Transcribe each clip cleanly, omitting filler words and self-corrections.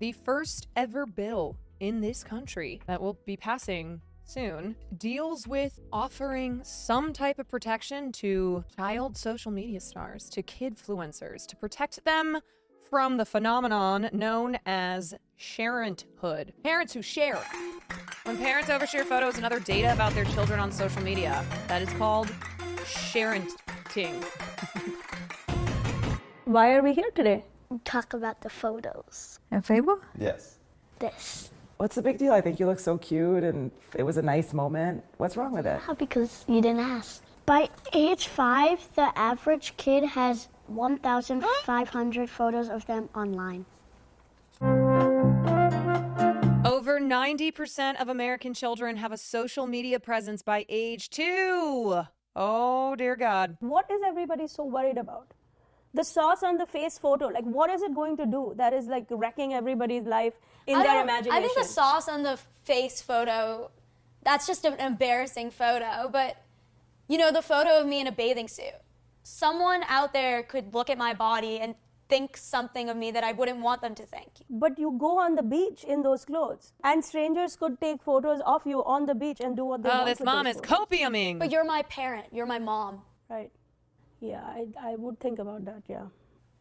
The first ever bill in this country that will be passing soon deals with offering some type of protection to child social media stars, to kidfluencers, to protect them from the phenomenon known as sharenthood. Parents who share. When parents overshare photos and other data about their children on social media, that is called sharenting. Why are we here today? Talk about the photos. En favor? Yes. This. What's the big deal? I think you look so cute and it was a nice moment. What's wrong with it? Because you didn't ask. By age 5, the average kid has 1,500 photos of them online. Over 90% of American children have a social media presence by age 2. Oh, dear God. What is everybody so worried about? The sauce on the face photo, like what is it going to do that is like wrecking everybody's life in their imagination? I think the sauce on the face photo, that's just an embarrassing photo. But, you know, the photo of me in a bathing suit. Someone out there could look at my body and think something of me that I wouldn't want them to think. But you go on the beach in those clothes, and strangers could take photos of you on the beach and do what they want. Oh, this mom is copiuming. But you're my parent. You're my mom. Right. Yeah, I would think about that, yeah.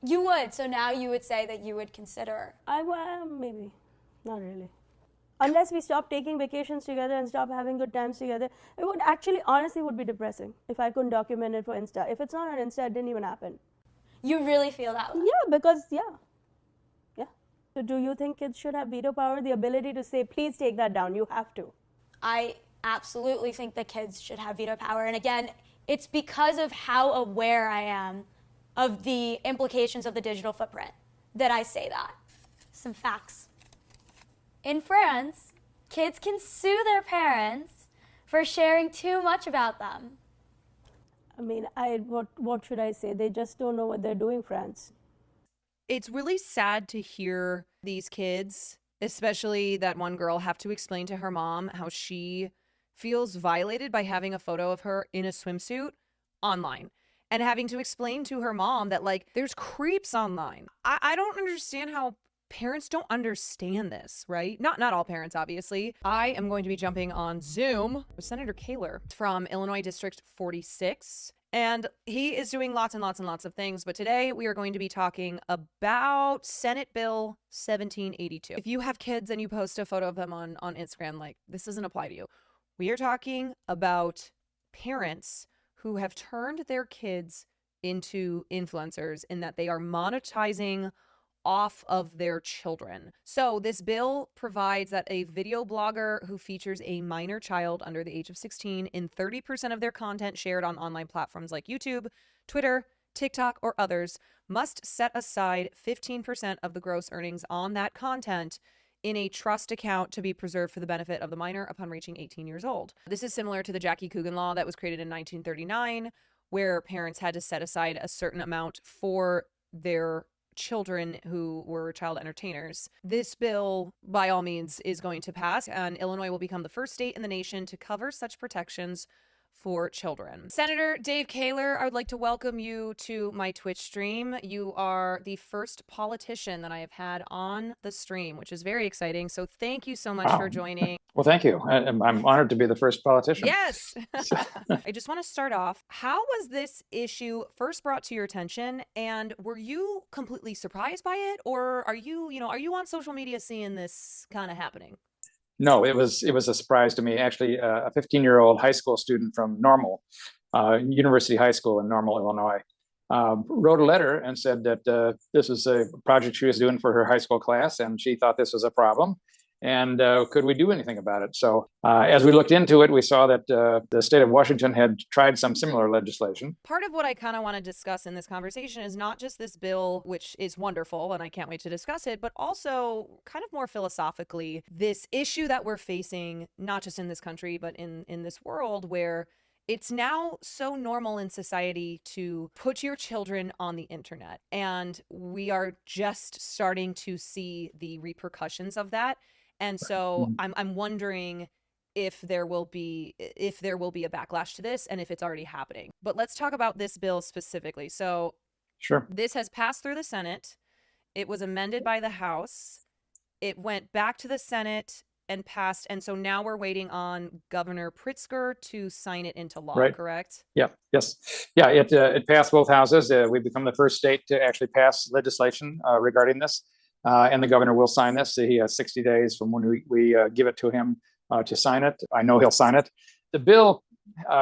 You would. So now you would say that you would consider. Maybe. Not really. Unless we stop taking vacations together and stop having good times together, it would actually, honestly, would be depressing if I couldn't document it for Insta. If it's not on Insta, it didn't even happen. You really feel that way? Yeah, because, yeah. So do you think kids should have veto power, the ability to say, please take that down, you have to? I absolutely think that kids should have veto power. And again, it's because of how aware I am of the implications of the digital footprint that I say that. Some facts. In France, kids can sue their parents for sharing too much about them. I mean, what should I say? They just don't know what they're doing, France. It's really sad to hear these kids, especially that one girl, have to explain to her mom how she feels violated by having a photo of her in a swimsuit online and having to explain to her mom that, like, there's creeps online. I don't understand how parents don't understand this, right? Not all parents, obviously. I am going to be jumping on Zoom with Senator Kaler from Illinois District 46. And he is doing lots and lots and lots of things. But today we are going to be talking about Senate Bill 1782. If you have kids and you post a photo of them on Instagram, like, this doesn't apply to you. We are talking about parents who have turned their kids into influencers in that they are monetizing off of their children. So this bill provides that a video blogger who features a minor child under the age of 16 in 30% of their content shared on online platforms like YouTube, Twitter, TikTok, or others must set aside 15% of the gross earnings on that content in a trust account to be preserved for the benefit of the minor upon reaching 18 years old. This is similar to the Jackie Coogan law that was created in 1939, where parents had to set aside a certain amount for their children who were child entertainers. This bill, by all means, is going to pass, and Illinois will become the first state in the nation to cover such protections for children. Senator Dave Kaler, I would like to welcome you to my Twitch stream. You are the first politician that I have had on the stream, which is very exciting. So thank you so much for joining. Well, thank you. I'm honored to be the first politician. Yes. I just want to start off. How was this issue first brought to your attention? And were you completely surprised by it? Or are you on social media seeing this kind of happening? No, it was a surprise to me. Actually, a 15-year-old high school student from Normal, University High School in Normal, Illinois, wrote a letter and said that this was a project she was doing for her high school class, and she thought this was a problem. And could we do anything about it? So as we looked into it, we saw that the state of Washington had tried some similar legislation. Part of what I kind of want to discuss in this conversation is not just this bill, which is wonderful, and I can't wait to discuss it, but also kind of more philosophically, this issue that we're facing, not just in this country, but in this world where it's now so normal in society to put your children on the internet. And we are just starting to see the repercussions of that. And so I'm wondering if there will be a backlash to this and if it's already happening. But let's talk about this bill specifically. So Sure. This has passed through the Senate. It was amended by the House. it went back to the Senate and passed. And so now we're waiting on Governor Pritzker to sign it into law, Right. correct? Yeah. Yes. Yeah. It passed both houses. We've become the first state to actually pass legislation regarding this, and the governor will sign this. He has 60 days from when we give it to him to sign it. I know he'll sign it. The bill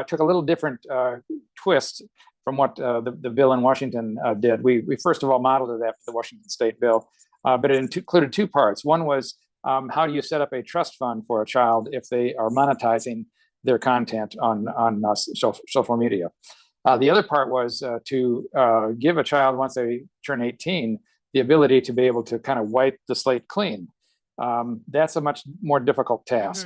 took a little different twist from what the bill in Washington did. We first of all modeled it after the Washington state bill, but it included two parts. One was how do you set up a trust fund for a child if they are monetizing their content on social media. The other part was to give a child, once they turn 18, the ability to be able to kind of wipe the slate clean. That's a much more difficult task.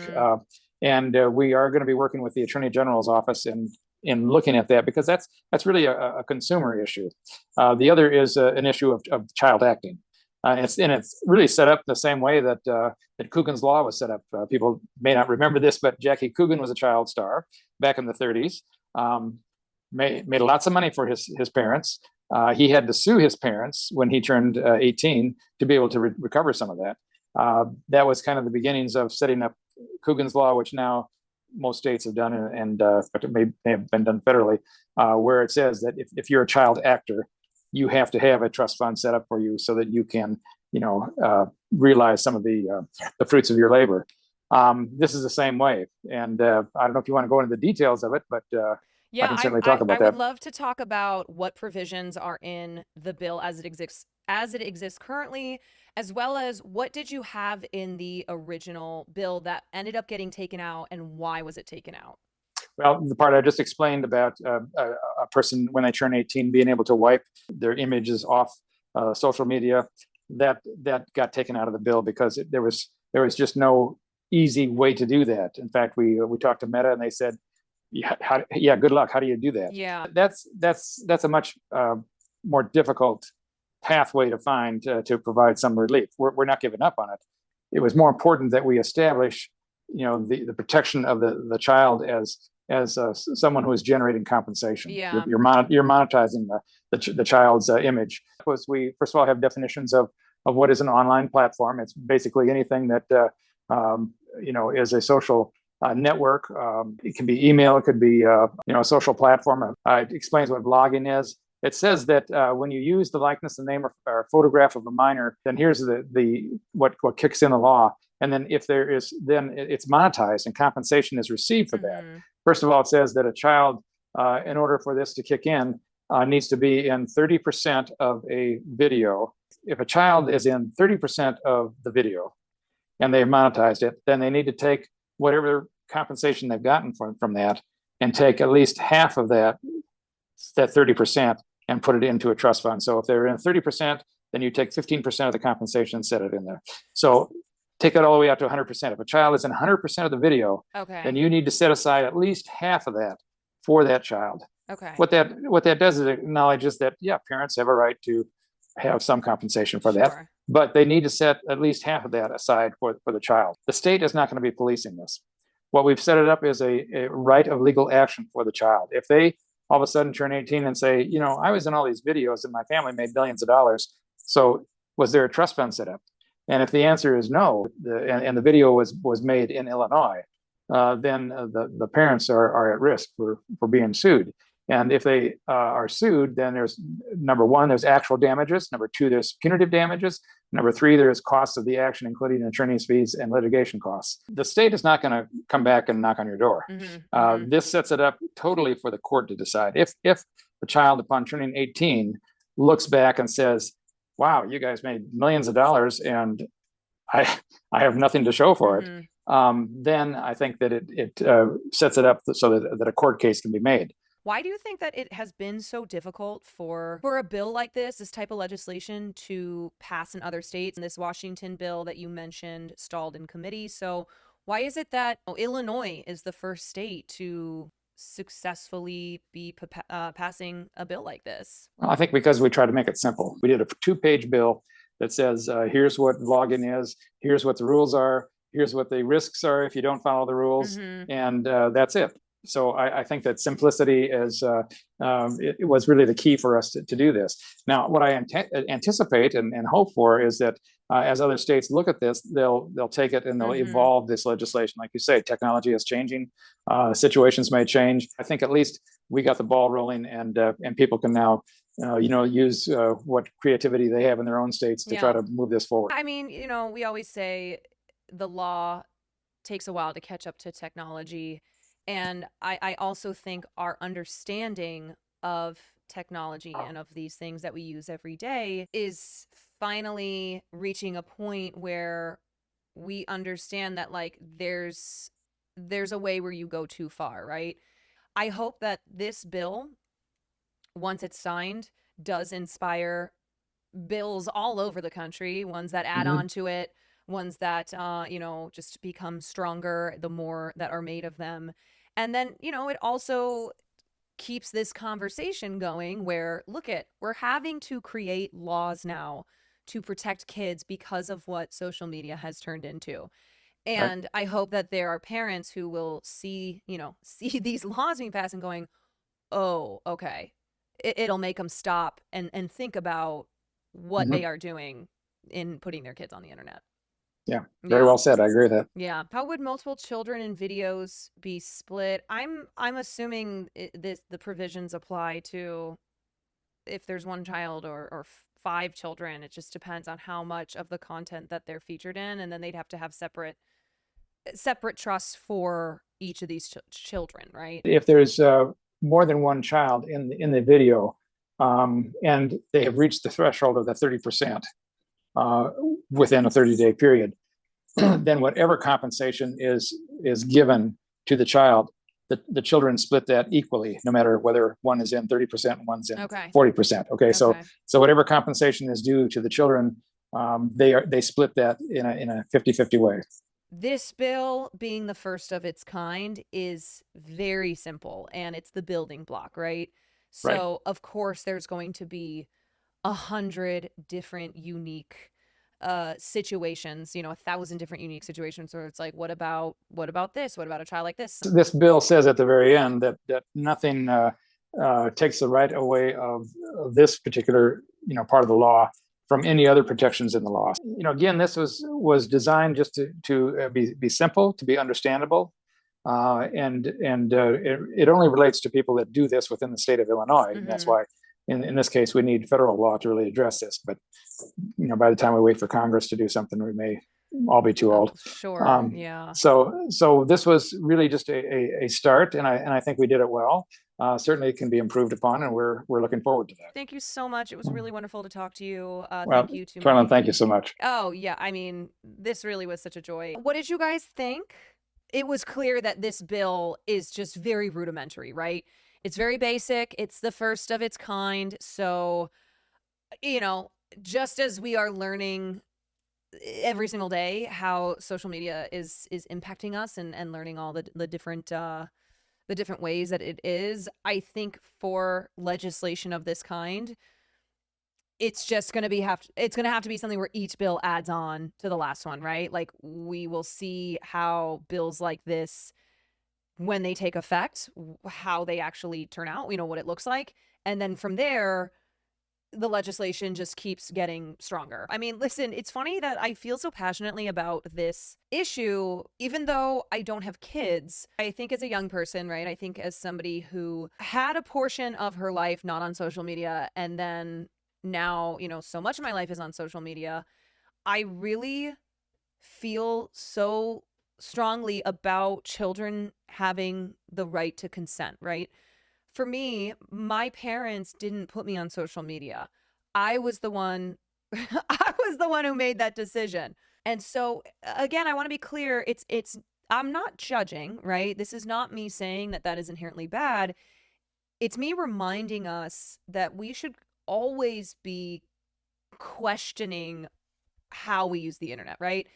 And we are going to be working with the Attorney General's office in looking at that, because that's really a consumer issue. The other is an issue of child acting. It's really set up the same way that Coogan's Law was set up. People may not remember this, but Jackie Coogan was a child star back in the 30s. Made lots of money for his parents. He had to sue his parents when he turned 18 to be able to recover some of that. That was kind of the beginnings of setting up Coogan's Law, which now most states have done, and it may have been done federally, where it says that if you're a child actor, you have to have a trust fund set up for you so that you can, realize some of the fruits of your labor. This is the same way, and I don't know if you want to go into the details of it, but yeah, I can certainly talk about I that. would love to talk about what provisions are in the bill as it exists currently, as well as what did you have in the original bill that ended up getting taken out, and why was it taken out? Well, the part I just explained about a person when they turn 18 being able to wipe their images off social media, that got taken out of the bill because there was just no easy way to do that. In fact, we talked to Meta and they said, yeah, good luck. How do you do that? Yeah, that's a much more difficult pathway to find to provide some relief. We're not giving up on it. It was more important that we establish, the protection of the child as someone who is generating compensation. Yeah. You're monetizing the child's image. Because we first of all have definitions of what is an online platform. It's basically anything that is a social network. It can be email. It could be a social platform. It explains what blogging is. It says that when you use the likeness, the name, or photograph of a minor, then here's the what kicks in the law. And then if there is, then it's monetized and compensation is received for that. First of all, it says that a child, in order for this to kick in, needs to be in 30% of a video. If a child is in 30% of the video and they've monetized it, then they need to take whatever compensation they've gotten from that and take at least half of that 30% and put it into a trust fund. So if they're in 30%, then you take 15% of the compensation and set it in there. So take that all the way out to 100%. If a child is in 100% of the video, then you need to set aside at least half of that for that child. Okay. What that does is it acknowledges that, yeah, parents have a right to have some compensation for that, but they need to set at least half of that aside for the child. The state is not going to be policing this. What we've set it up is a right of legal action for the child. If they all of a sudden turn 18 and say, I was in all these videos and my family made billions of dollars, so was there a trust fund set up? And if the answer is no, and the video was made in Illinois, then the parents are at risk for being sued. And if they are sued, then there's, number one, there's actual damages. Number two, there's punitive damages. Number three, there's costs of the action, including attorney's fees and litigation costs. The state is not going to come back and knock on your door. This sets it up totally for the court to decide. If the child, upon turning 18, looks back and says, wow, you guys made millions of dollars and I have nothing to show for it, then I think that it sets it up so that a court case can be made. Why do you think that it has been so difficult for a bill like this type of legislation, to pass in other states? And this Washington bill that you mentioned stalled in committee. So why is it that Illinois is the first state to successfully be passing a bill like this? Well, I think because we try to make it simple. We did a 2-page bill that says, here's what logging is, here's what the rules are, here's what the risks are if you don't follow the rules, and that's it. So I think that simplicity it was really the key for us to do this. Now, what I anticipate and hope for is that as other states look at this, they'll take it and they'll evolve this legislation. Like you say, technology is changing. Situations may change. I think at least we got the ball rolling, and people can now, use what creativity they have in their own states to try to move this forward. I mean, we always say the law takes a while to catch up to technology. And I also think our understanding of technology and of these things that we use every day is finally reaching a point where we understand that like there's a way where you go too far, right? I hope that this bill, once it's signed, does inspire bills all over the country, ones that add on to it, ones that just become stronger the more that are made of them. And then, it also keeps this conversation going where, we're having to create laws now to protect kids because of what social media has turned into. And I hope that there are parents who will see these laws being passed and going, oh, okay. It'll make them stop and think about what they are doing in putting their kids on the internet. Yeah, very well said. I agree with that. Yeah. How would multiple children in videos be split? I'm assuming the provisions apply to if there's one child or 5 children. It just depends on how much of the content that they're featured in, and then they'd have to have separate trusts for each of these children, right? If there's more than one child in the video, and they have reached the threshold of the 30%. Within a 30-day period, then whatever compensation is given to the child, the children split that equally, no matter whether one is in 30% and one's in 40%. Okay, so whatever compensation is due to the children, they split that in a 50-50 way. This bill, being the first of its kind, is very simple, and it's the building block, right? So of course there's going to be 100 different unique situations, 1,000 different unique situations where it's like, what about this? What about a child like this? This bill says at the very end that nothing takes the right away of this particular part of the law from any other protections in the law. Again, this was designed just to be simple, to be understandable, and it only relates to people that do this within the state of Illinois, and that's why. In this case, we need federal law to really address this. But by the time we wait for Congress to do something, we may all be too old. Sure. Yeah. So this was really just a start, and I think we did it well. Certainly, it can be improved upon, and we're looking forward to that. Thank you so much. It was really wonderful to talk to you. Well, thank you to Carolyn, thank you so much. Oh yeah, I mean, this really was such a joy. What did you guys think? It was clear that this bill is just very rudimentary, right? It's very basic. It's the first of its kind. So, just as we are learning every single day how social media is impacting us and learning all the different ways that it is, I think for legislation of this kind, it's just going to have to be something where each bill adds on to the last one, right? Like we will see how bills like this, when they take effect, how they actually turn out, what it looks like. And then from there, the legislation just keeps getting stronger. I mean, listen, it's funny that I feel so passionately about this issue, even though I don't have kids. I think as a young person, right? I think as somebody who had a portion of her life not on social media, and then now, so much of my life is on social media, I really feel so strongly about children having the right to consent, right? For me, my parents didn't put me on social media. I was the one who made that decision. And so again, I want to be clear, I'm not judging, right? This is not me saying that is inherently bad. It's me reminding us that we should always be questioning how we use the internet, right?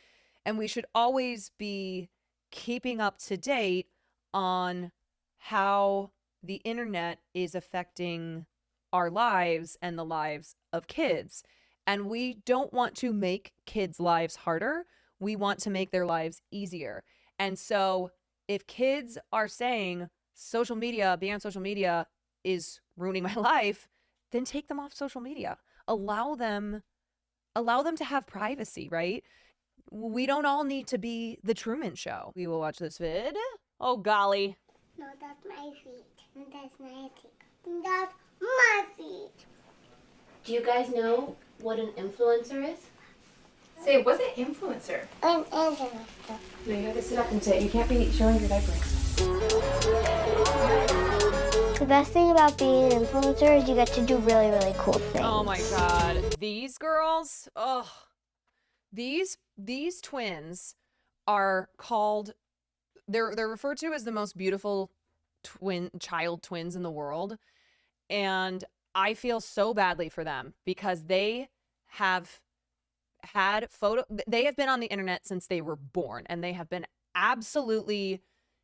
And we should always be keeping up to date on how the internet is affecting our lives and the lives of kids. And we don't want to make kids' lives harder. We want to make their lives easier. And so if kids are saying being on social media is ruining my life, then take them off social media. Allow them allow them to have privacy, right? We don't all need to be the Truman Show. We will watch this vid. Oh, golly. No, that's my feet. And that's my feet. And that's my feet. Do you guys know what an influencer is? Say, what's an influencer? An influencer. No, you have to sit up and say it. You can't be showing your diaper. The best thing about being an influencer is you get to do really, really cool things. Oh my God. These girls, oh, these twins are called, they're referred to as the most beautiful child twins in the world. And I feel so badly for them because they have they have been on the internet since they were born, and they have been absolutely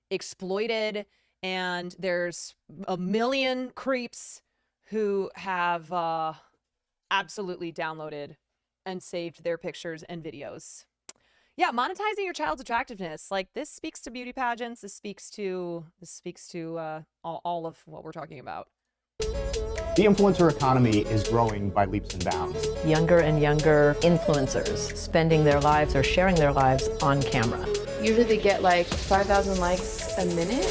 exploited. And there's a million creeps who have absolutely downloaded and saved their pictures and videos. Yeah, monetizing your child's attractiveness. Like, this speaks to beauty pageants. This speaks to all of what we're talking about. The influencer economy is growing by leaps and bounds. Younger and younger influencers spending their lives or sharing their lives on camera. Usually they get like 5,000 likes a minute.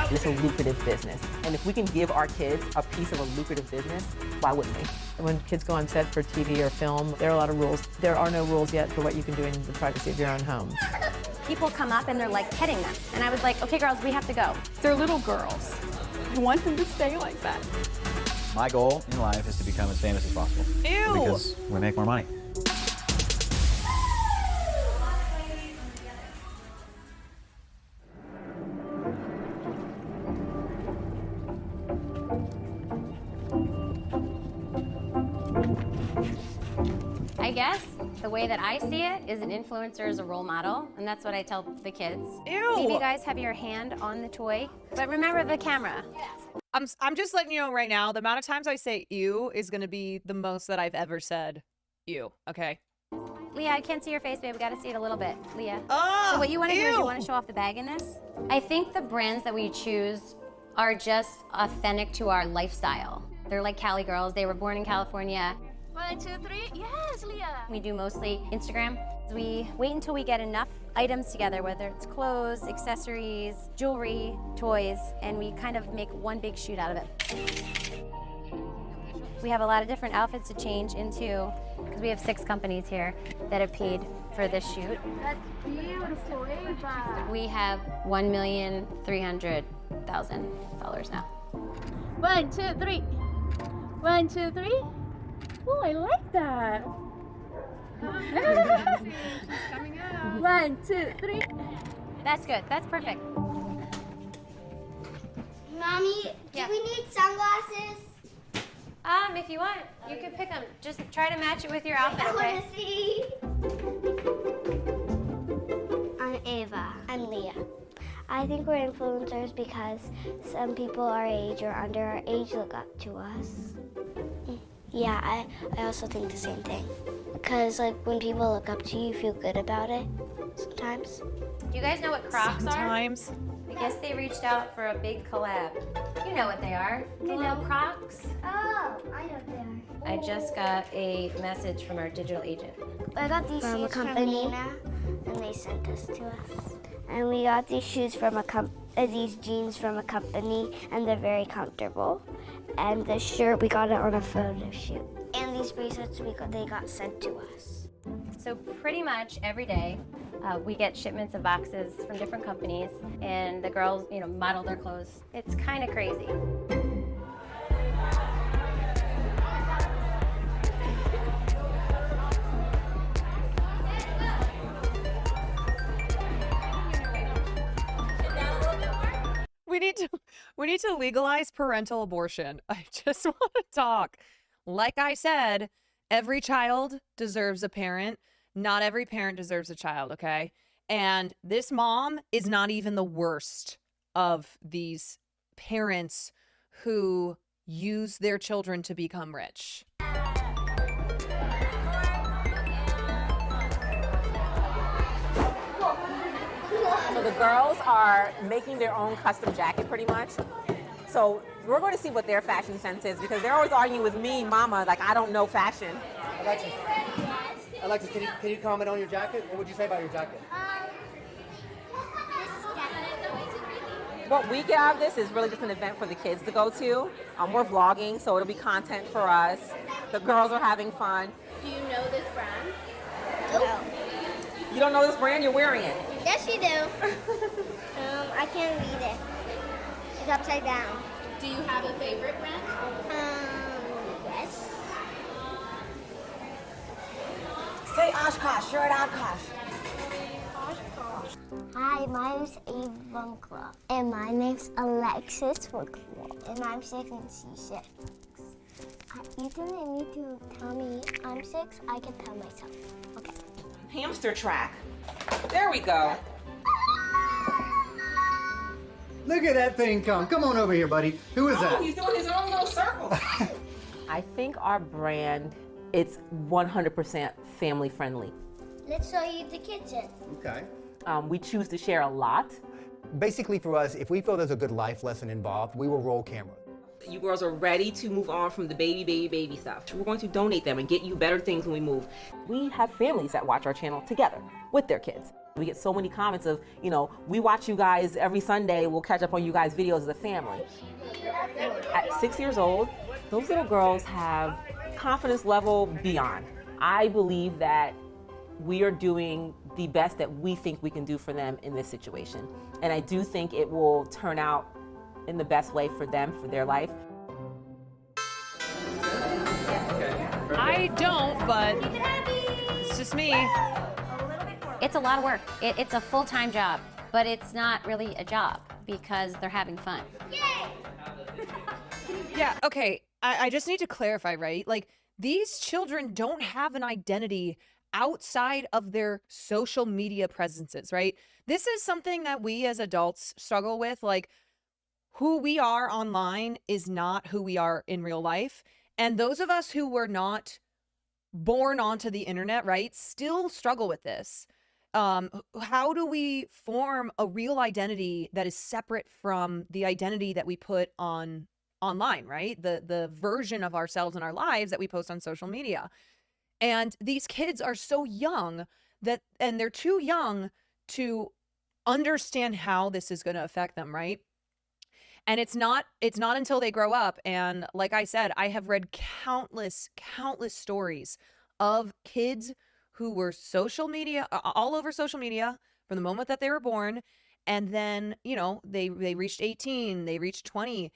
It's a lucrative business. And if we can give our kids a piece of a lucrative business, why wouldn't we? When kids go on set for TV or film, there are a lot of rules. There are no rules yet for what you can do in the privacy of your own home. People come up and they're like petting them. And I was like, okay, girls, we have to go. They're little girls. I want them to stay like that. My goal in life is to become as famous as possible. Ew! Because we make more money. I guess the way that I see it is an influencer is a role model, and that's what I tell the kids. Ew! Maybe you guys have your hand on the toy, but remember the camera. I'm just letting you know right now, the amount of times I say ew is going to be the most that I've ever said ew, okay? Leah, I can't see your face, babe. We got to see it a little bit. Leah. Oh, so what you want to do is ew. you want to show off the bag in this? I think the brands that we choose are just authentic to our lifestyle. They're like Cali girls. They were born in California. 1, 2, 3. Yes, Leah. We do mostly Instagram. We wait until we get enough items together, whether it's clothes, accessories, jewelry, toys, and we kind of make one big shoot out of it. We have a lot of different outfits to change into, because we have 6 companies here that have paid for this shoot. That's beautiful, Ava. We have 1,300,000 followers now. 1, 2, 3. 1, 2, 3. Oh, I like that. 1, 2, 3. That's good. That's perfect. Mommy, do we need sunglasses? If you want, you can pick them. Just try to match it with your outfit, I okay? want to see. I'm Ava. I'm Leah. I think we're influencers because some people our age or under our age look up to us. Yeah, I also think the same thing. Because like when people look up to you, you feel good about it sometimes. Do you guys know what Crocs Sometimes. are? I guess they reached out for a big collab. You know what they are. The little Crocs. Oh, I know what they are. I just got a message from our digital agent. I got these shoes from Nina, and they sent us to us. And we got these shoes from these jeans from a company, and they're very comfortable. And the shirt, we got it on a photo shoot. And these bracelets, they got sent to us. So pretty much every day, we get shipments of boxes from different companies, and the girls, model their clothes. It's kind of crazy. We need to legalize parental abortion. I just want to talk. Like I said, every child deserves a parent. Not every parent deserves a child, okay? And this mom is not even the worst of these parents who use their children to become rich. So the girls are making their own custom jacket pretty much. So we're going to see what their fashion sense is, because they're always arguing with me, Mama, like I don't know fashion. Alexis, can you comment on your jacket? What would you say about your jacket? What we get out of this is really just an event for the kids to go to. We're vlogging, so it'll be content for us. The girls are having fun. Do you know this brand? No. You don't know this brand? You're wearing it. Yes, you do. I can't read it. It's upside down. Do you have a favorite brand? Yes. Say Oshkosh. You're at Oshkosh. Hi, my name's Ivanka. And my name's Alexis and I'm 6 and she's 6. You don't need to tell me I'm 6. I can tell myself. Okay. Hamster track. There we go. Look at that thing come. Come on over here, buddy. Who is that? He's doing his own little circle. I think our brand, it's 100% family friendly. Let's show you the kitchen. Okay. We choose to share a lot. Basically for us, if we feel there's a good life lesson involved, we will roll camera. You girls are ready to move on from the baby stuff. We're going to donate them and get you better things when we move. We have families that watch our channel together with their kids. We get so many comments of, you know, we watch you guys every Sunday, we'll catch up on you guys' videos as a family. At 6 years old, those little girls have confidence level beyond. I believe that we are doing the best that we think we can do for them in this situation. And I do think it will turn out in the best way for them, for their life. I don't, but it's just me. It's a lot of work. It's a full-time job, but it's not really a job because they're having fun. Yeah, okay. I just need to clarify, right? Like, these children don't have an identity outside of their social media presences, right? This is something that we as adults struggle with. Like, who we are online is not who we are in real life. And those of us who were not born onto the internet, right, still struggle with this. How do we form a real identity that is separate from the identity that we put online, right? The version of ourselves and our lives that we post on social media. And these kids are so young and they're too young to understand how this is going to affect them, right? And it's not until they grow up. And like I said, I have read countless stories of kids who were all over social media from the moment that they were born. And then, you know, they reached 18, they reached 20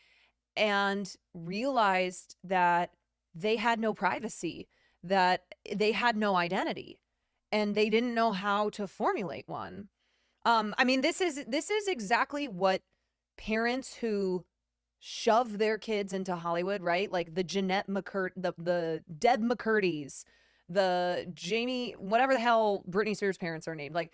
and realized that they had no privacy, that they had no identity, and they didn't know how to formulate one. I mean, this is exactly what parents who shove their kids into Hollywood, right? Like the Jeanette the Deb McCurdy's, the Jamie, whatever the hell Britney Spears' parents are named. Like,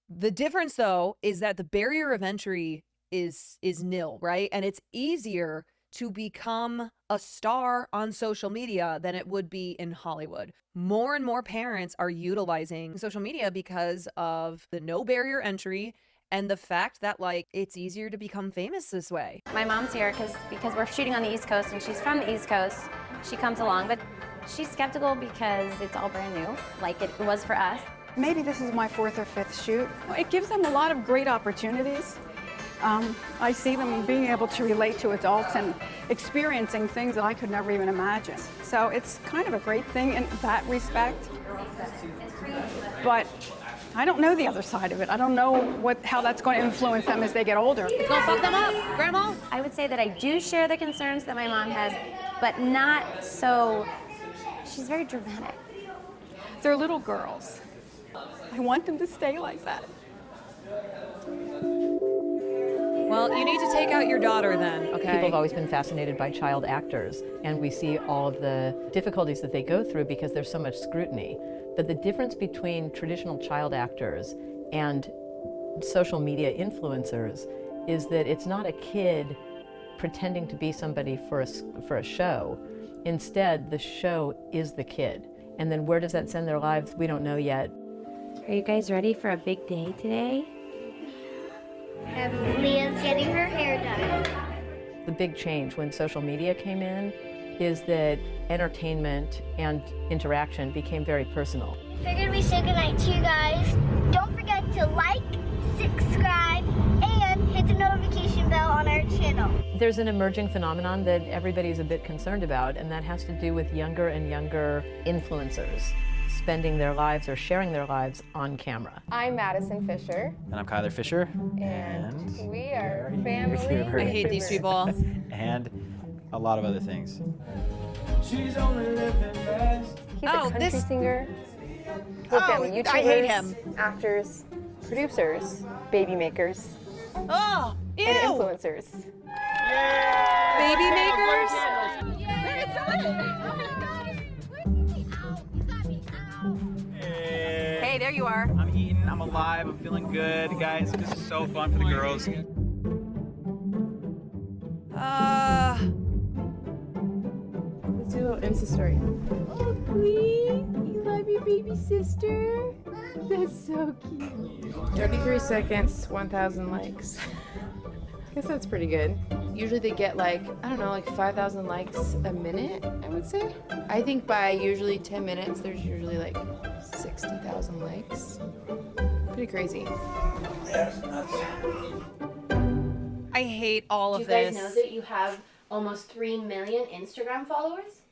the difference though is that the barrier of entry is nil, right? And it's easier to become a star on social media than it would be in Hollywood. More and more parents are utilizing social media because of the no barrier entry and the fact that, like, it's easier to become famous this way. My mom's here because we're shooting on the East Coast and she's from the East Coast. She comes along, but she's skeptical because it's all brand new, like it was for us. Maybe this is my 4th or 5th shoot. It gives them a lot of great opportunities. I see them being able to relate to adults and experiencing things that I could never even imagine. So it's kind of a great thing in that respect. But I don't know the other side of it. I don't know how that's going to influence them as they get older. It's going to fuck them up, Grandma? I would say that I do share the concerns that my mom has, but not so. She's very dramatic. They're little girls. I want them to stay like that. Well, you need to take out your daughter then, okay? People have always been fascinated by child actors, and we see all of the difficulties that they go through because there's so much scrutiny. But the difference between traditional child actors and social media influencers is that it's not a kid pretending to be somebody for a show. Instead, the show is the kid. And then where does that send their lives? We don't know yet. Are you guys ready for a big day today? Leah's getting her hair done. The big change when social media came in is that entertainment and interaction became very personal. Figured we say goodnight to you guys. Don't forget to like, subscribe, and hit the notification bell on our channel. There's an emerging phenomenon that everybody's a bit concerned about, and that has to do with younger and younger influencers spending their lives or sharing their lives on camera. I'm Madison Fisher. And I'm Kyler Fisher. And we are family. I hate these people. And a lot of other things. She's only living fast. He's a country singer. Whole family, YouTubers, I hate him. Actors, producers, baby makers, Oh, ew. and influencers. Baby makers? Hey, there you are. I'm eating, I'm alive, I'm feeling good. Guys, this is so fun for the girls. Let's do a little Insta story. Oh, Queen, you love your baby sister? That's so cute. 33 seconds, 1,000 likes. I guess that's pretty good. Usually they get like, I don't know, like 5,000 likes a minute, I would say. I think by usually 10 minutes, there's usually like 60,000 likes. Pretty crazy. That's nuts. I hate all of Do you guys this. know that you have almost 3 million Instagram followers?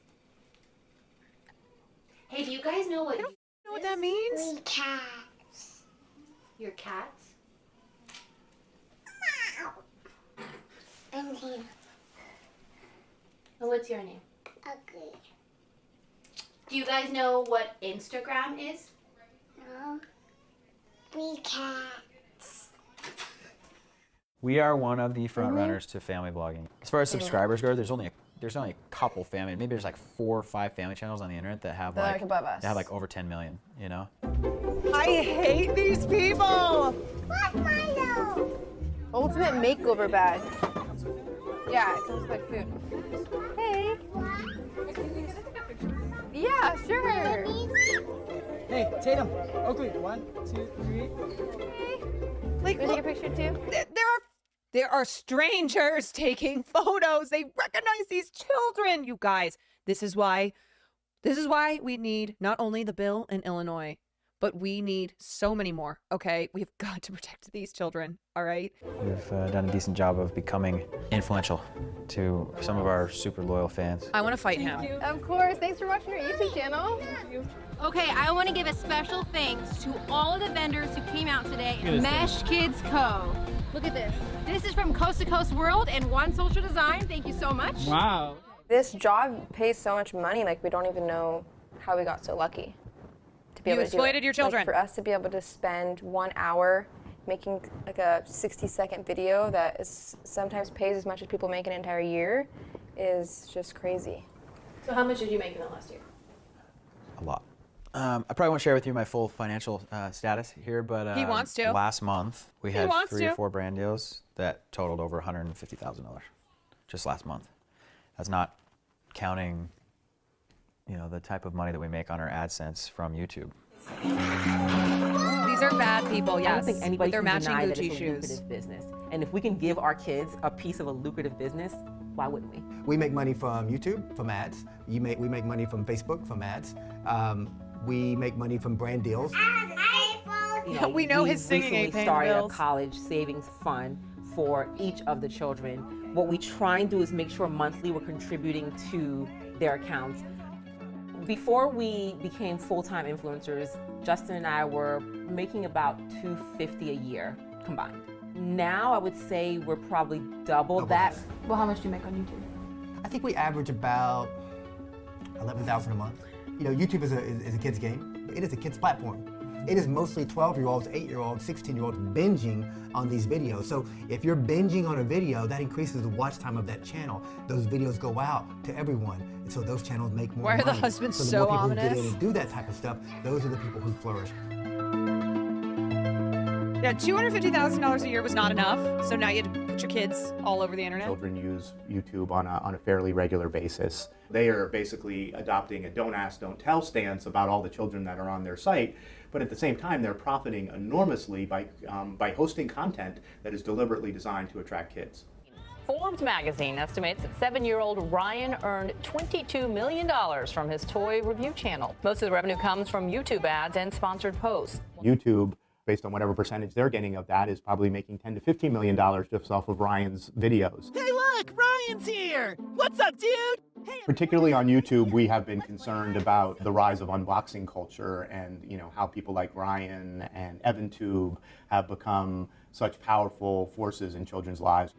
Hey, do you guys know what? I don't know what that means. Cats. Your cats? I'm here. Oh, what's your name? Ugly. Do you guys know what Instagram is? No. We cats. We are one of the front runners to family vlogging. As far as subscribers go, there's only a couple family, maybe there's like 4 or 5 family channels on the internet that have They're like above us. that have like over 10 million, you know? I hate these people. What, Milo? Ultimate makeover bag. Yeah, it comes with food. Hey. Yeah, sure. Hey, Tatum, Oakley, 1, 2, 3. Like, Can we take a picture too? There are strangers taking photos. They recognize these children, you guys. This is why we need not only the bill in Illinois, but we need so many more, okay? We've got to protect these children, all right? We've done a decent job of becoming influential to some of our super loyal fans. I want to fight him. Of course. Thanks for watching our YouTube channel. Okay, I want to give a special thanks to all of the vendors who came out today at Mesh Kids Co. Look at this. This is from Coast to Coast World and One Social Design. Thank you so much. Wow. This job pays so much money, like we don't even know how we got so lucky to be You able to do exploited it. your children. Like for us to be able to spend 1 hour making like a 60-second video that is sometimes pays as much as people make an entire year is just crazy. So how much did you make in the last year? A lot. I probably won't share with you my full financial status here, but He wants to. last month we He had wants 3 to. or 4 brand deals that totaled over $150,000 just last month. That's not counting, you know, the type of money that we make on our AdSense from YouTube. These are bad people, yes. I don't think anybody with their can matching deny that Gucci it's a shoes. lucrative business. And if we can give our kids a piece of a lucrative business, why wouldn't we? We make money from YouTube, from ads. We make money from Facebook, from ads. We make money from brand deals. You know, We know his singing ain't recently paying the started bills. a college savings fund for each of the children. What we try and do is make sure monthly we're contributing to their accounts. Before we became full-time influencers, Justin and I were making about $250 a year combined. Now I would say we're probably double that. Well, how much do you make on YouTube? I think we average about 11,000 a month. You know, YouTube is a kid's game. It is a kid's platform. It is mostly 12-year-olds, 8-year-olds, 16-year-olds binging on these videos. So if you're binging on a video, that increases the watch time of that channel. Those videos go out to everyone, and so those channels make more Why money. are the husbands so the so more people who ominous? get in and do that type of stuff, those are the people who flourish. Yeah, $250,000 a year was not enough, so now you had to put your kids all over the internet. Children use YouTube on a fairly regular basis. They are basically adopting a don't ask, don't tell stance about all the children that are on their site, but at the same time, they're profiting enormously by hosting content that is deliberately designed to attract kids. Forbes magazine estimates that 7-year-old Ryan earned $22 million from his toy review channel. Most of the revenue comes from YouTube ads and sponsored posts. YouTube, based on whatever percentage they're getting of that, is probably making $10 to $15 million just off of Ryan's videos. Hey, look, Ryan's here. What's up, dude? Hey. Particularly on YouTube, we have been concerned about the rise of unboxing culture and, you know, how people like Ryan and EvanTube have become such powerful forces in children's lives.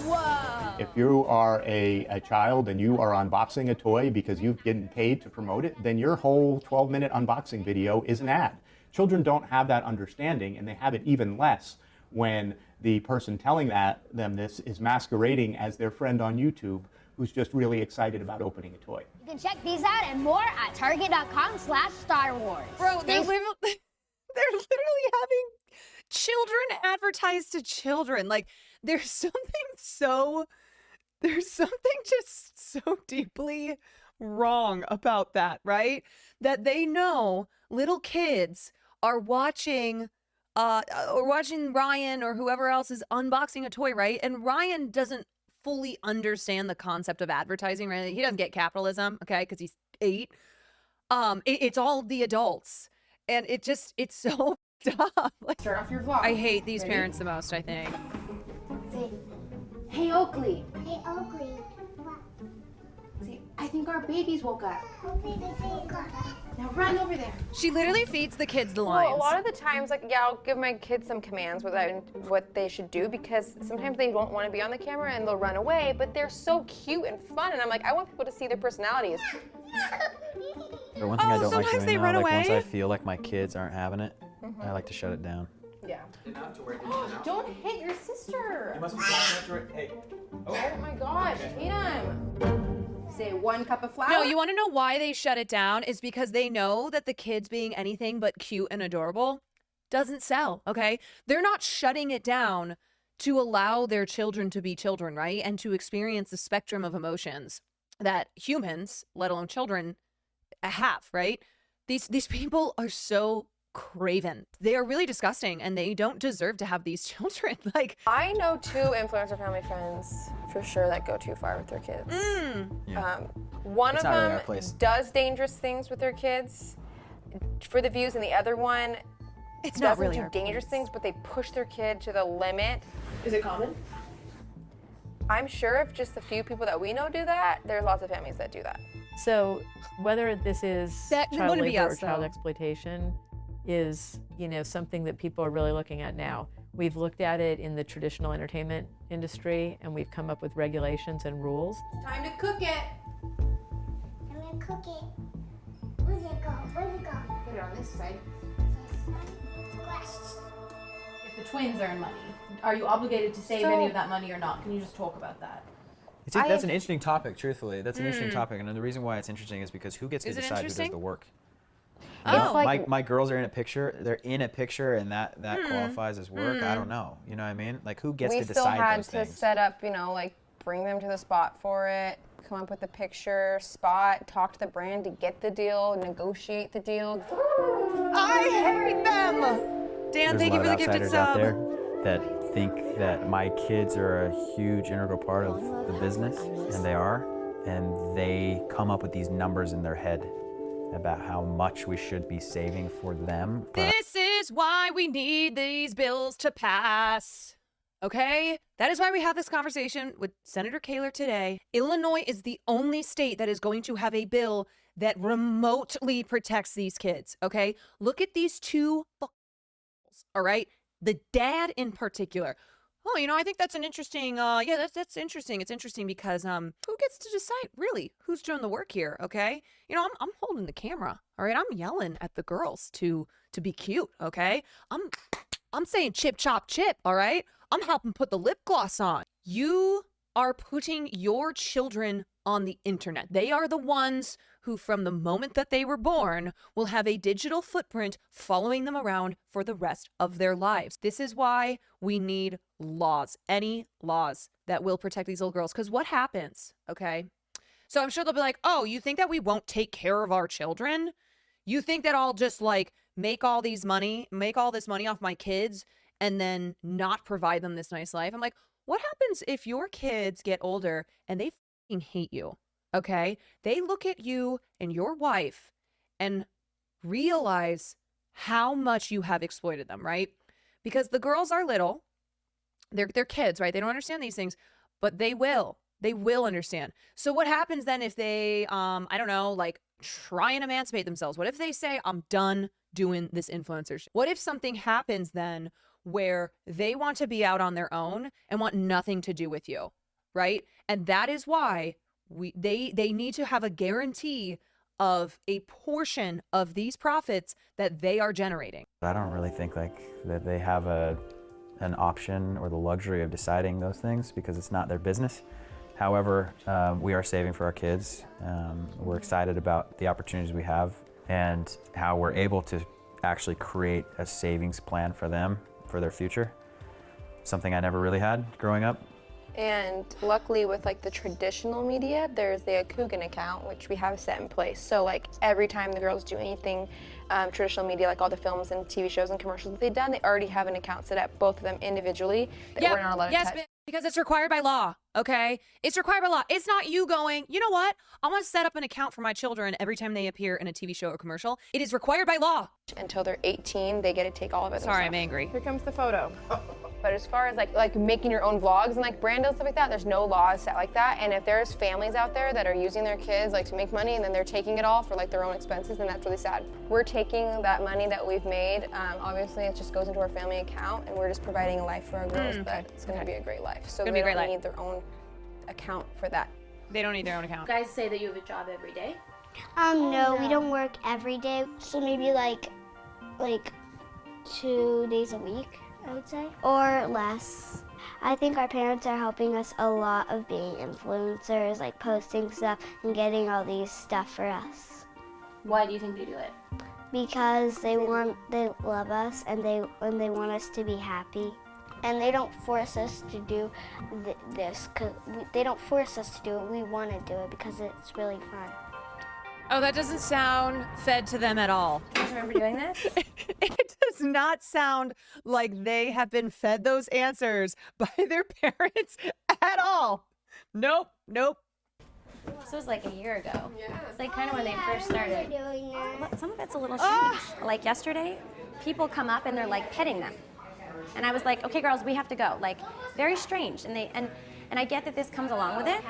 Whoa. If you are a child and you are unboxing a toy because you've getting paid to promote it, then your whole 12-minute unboxing video is an ad. Children don't have that understanding, and they have it even less when the person telling them this is masquerading as their friend on YouTube who's just really excited about opening a toy. You can check these out and more at target.com/Star Wars. Bro, they're literally having children advertised to children. Like, there's something just so deeply wrong about that, right? That they know little kids are watching Ryan or whoever else is unboxing a toy, right? And Ryan doesn't fully understand the concept of advertising, right? He doesn't get capitalism, okay, because he's 8. It's all the adults, and it's so tough. Like, Start off your vlog. I hate these Ready? parents the most, I think. Say, hey Oakley. Hey, Oakley. Say, I think our babies woke up. Now run over there. She literally feeds the kids the Well, lines. a lot of the times, like, yeah, I'll give my kids some commands without what they should do, because sometimes they don't want to be on the camera and they'll run away, but they're so cute and fun, and I'm like, I want people to see their personalities. The one thing I don't like sometimes doing they now, run like once away. I feel like my kids aren't having it, I like to shut it down. Yeah. Don't hit your sister. You must be after it. Hey. Oh my gosh, Tatum. Say 1 cup of flour. No, you want to know why they shut it down? Is because they know that the kids being anything but cute and adorable doesn't sell, okay? They're not shutting it down to allow their children to be children, right? And to experience the spectrum of emotions that humans, let alone children, have, right? These people are so craven. They are really disgusting, and they don't deserve to have these children. Like, I know 2 influencer family friends for sure that go too far with their kids. One It's of not really them our place. does dangerous things with their kids for the views, and the other one it's not really doesn't our do dangerous things, but they push their kid to the limit. Is it common? I'm sure if just a few people that we know do that, there's lots of families that do that. So whether this is That child wouldn't be labor or us, child though. exploitation is, you know, something that people are really looking at now. We've looked at it in the traditional entertainment industry, and we've come up with regulations and rules. Time to cook it. I'm gonna cook it. Where's it go? Where's it go? Put it on this side. Squash. If the twins earn money, are you obligated to save any of that money or not? Can you just talk about that? That's an interesting topic, truthfully. That's an interesting topic, and the reason why it's interesting is because who gets to Is it decide who does interesting? the work? Oh. My girls are in a picture. They're in a picture, and that qualifies as work. I don't know. You know what I mean? Like, who gets We to still decide had those to things? set up, you know, like bring them to the spot for it, come up with the picture, spot, talk to the brand to get the deal, negotiate the deal. I hate them. Dan, There's thank a you lot for of the gifted outsiders out sub. there that think that my kids are a huge integral part of the business, and they are. And they come up with these numbers in their head about how much we should be saving for them. But This is why we need these bills to pass. Okay? That is why we have this conversation with Senator Kaler today. Illinois is the only state that is going to have a bill that remotely protects these kids. Okay? Look at these 2 all right? The dad in particular. Oh, you know, I think that's an interesting, that's interesting. It's interesting because who gets to decide really who's doing the work here, okay? You know, I'm holding the camera, all right? I'm yelling at the girls to be cute, okay? I'm saying chip, chop, chip, all right? I'm helping put the lip gloss on. You are putting your children on the internet. They are the ones who, from the moment that they were born, will have a digital footprint following them around for the rest of their lives. This is why we need laws, any laws that will protect these little girls. Because what happens, okay? So I'm sure they'll be like, oh, you think that we won't take care of our children? You think that I'll just like make all this money off my kids and then not provide them this nice life? I'm like, What happens if your kids get older and they fucking hate you? Okay? They look at you and your wife and realize how much you have exploited them, right? Because the girls are little. They're kids, right? They don't understand these things, but they will. They will understand. So what happens then if they, I don't know, like try and emancipate themselves? What if they say, I'm done doing this influencer shit? What if something happens then where they want to be out on their own and want nothing to do with you, right? And that is why they need to have a guarantee of a portion of these profits that they are generating. I don't really think like that they have an option or the luxury of deciding those things because it's not their business. However, we are saving for our kids. We're excited about the opportunities we have and how we're able to actually create a savings plan for them, for their future. Something I never really had growing up. And luckily with like the traditional media, there's the Coogan account, which we have set in place. So like every time the girls do anything traditional media, like all the films and TV shows and commercials that they've done, they already have an account set up, both of them individually, that we're not allowed to touch. Because it's required by law, okay? It's required by law. It's not you going, you know what? I want to set up an account for my children every time they appear in a TV show or commercial. It is required by law. Until they're 18, they get to take all of it themselves. Sorry, I'm angry. Here comes the photo. But as far as like making your own vlogs and like brand deals, stuff like that, there's no laws set like that. And if there's families out there that are using their kids like to make money and then they're taking it all for like their own expenses, then that's really sad. We're taking that money that we've made, obviously it just goes into our family account and we're just providing a life for our girls that it's gonna be a great life. So they don't need their own account for that. They don't need their own account. You guys say that you have a job every day? No, we don't work every day. So maybe like 2 days a week, I would say, or less. I think our parents are helping us a lot of being influencers, like posting stuff and getting all these stuff for us. Why do you think they do it? Because they love us and they want us to be happy. And they don't force us to do this, they don't force us to do it. We want to do it because it's really fun. Oh, that doesn't sound fed to them at all. Do you remember doing this? It does not sound like they have been fed those answers by their parents at all. Nope. This was like a year ago. Yeah. It's like kind of when they first started. Look, some of it's a little Ah! strange. Like yesterday, people come up and they're like petting them. And I was like, okay, girls, we have to go. Like, very strange. And I get that this comes along with it,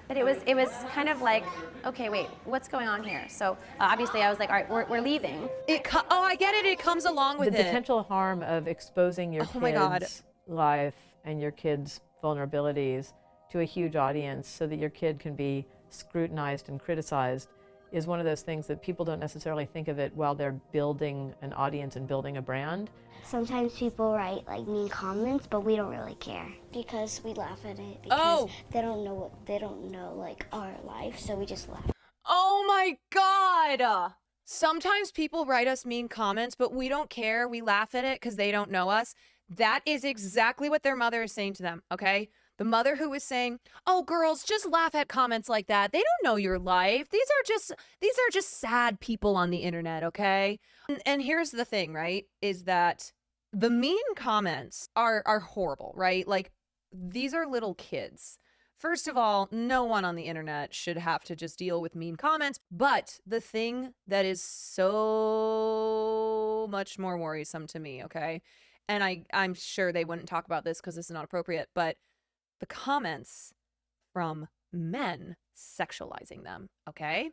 but it was kind of like, okay, wait, what's going on here? So obviously I was like, all right, we're leaving. I get it. It comes along with the potential harm of exposing your kid's life and your kid's vulnerabilities to a huge audience so that your kid can be scrutinized and criticized is one of those things that people don't necessarily think of it while they're building an audience and building a brand. Sometimes people write like mean comments, but we don't really care because we laugh at it because they don't know like our life, so we just laugh. Oh my God. Sometimes people write us mean comments, but we don't care. We laugh at it because they don't know us. That is exactly what their mother is saying to them, okay? The mother who is saying, oh, girls, just laugh at comments like that. They don't know your life. These are just sad people on the internet, okay? And here's the thing, right, is that the mean comments are horrible, right? Like, these are little kids. First of all, no one on the internet should have to just deal with mean comments. But the thing that is so much more worrisome to me, okay? And I'm sure they wouldn't talk about this because this is not appropriate, but the comments from men sexualizing them, okay?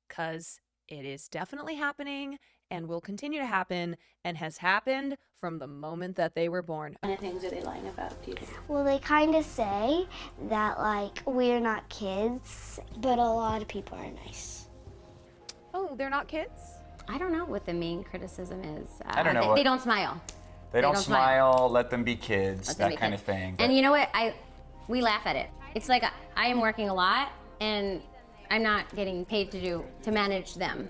Because it is definitely happening and will continue to happen and has happened from the moment that they were born. What kind of things are they lying about, do you think? Well, they kind of say that, like, we're not kids, but a lot of people are nice. Oh, they're not kids? I don't know what the main criticism is. I don't know. They don't smile. They don't smile, let them be kids, that kind of thing. And you know what? We laugh at it. It's like I am working a lot and I'm not getting paid to manage them.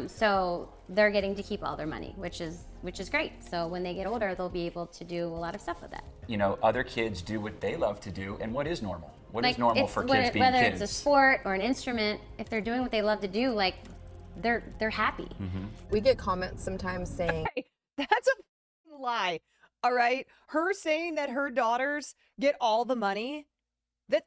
So they're getting to keep all their money, which is great. So when they get older, they'll be able to do a lot of stuff with that. You know, other kids do what they love to do, and what is normal? What is normal for kids being kids? Whether it's a sport or an instrument, if they're doing what they love to do, like they're happy. We get comments sometimes saying, That's a lie. All right. Her saying that her daughters get all the money, that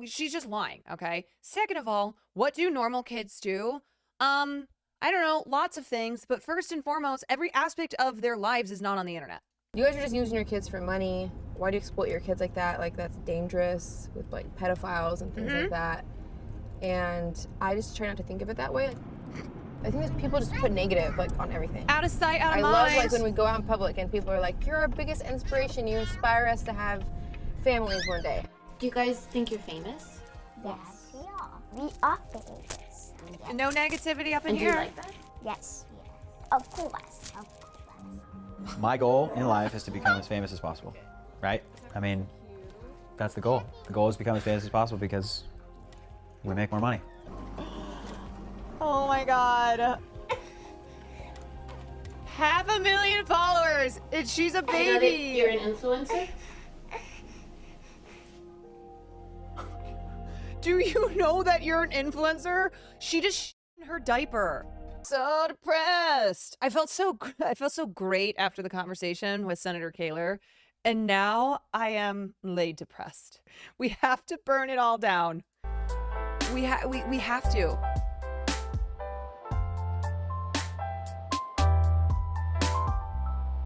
she's just lying. Okay. Second of all, what do normal kids do? I don't know, lots of things, but first and foremost, every aspect of their lives is not on the internet. You guys are just using your kids for money. Why do you exploit your kids like that? Like, that's dangerous with like pedophiles and things like that. And I just try not to think of it that way. I think that people just put negative like on everything. Out of sight, out of mind. I love like mind. when we go out in public and people are like, "You're our biggest inspiration. You inspire us to have families one day." Do you guys think you're famous? Yes, we are. We are famous. Yes. No negativity up in And do here. you like that? Yes. Of course. My goal in life is to become as famous as possible, right? I mean, that's the goal. The goal is to become as famous as possible because we make more money. Oh my God. 500,000 followers. And she's a baby. You're an influencer? Do you know that you're an influencer? She just shit in her diaper. So depressed. I felt so great after the conversation with Senator Kaler, and now I am laid depressed. We have to burn it all down. We have to.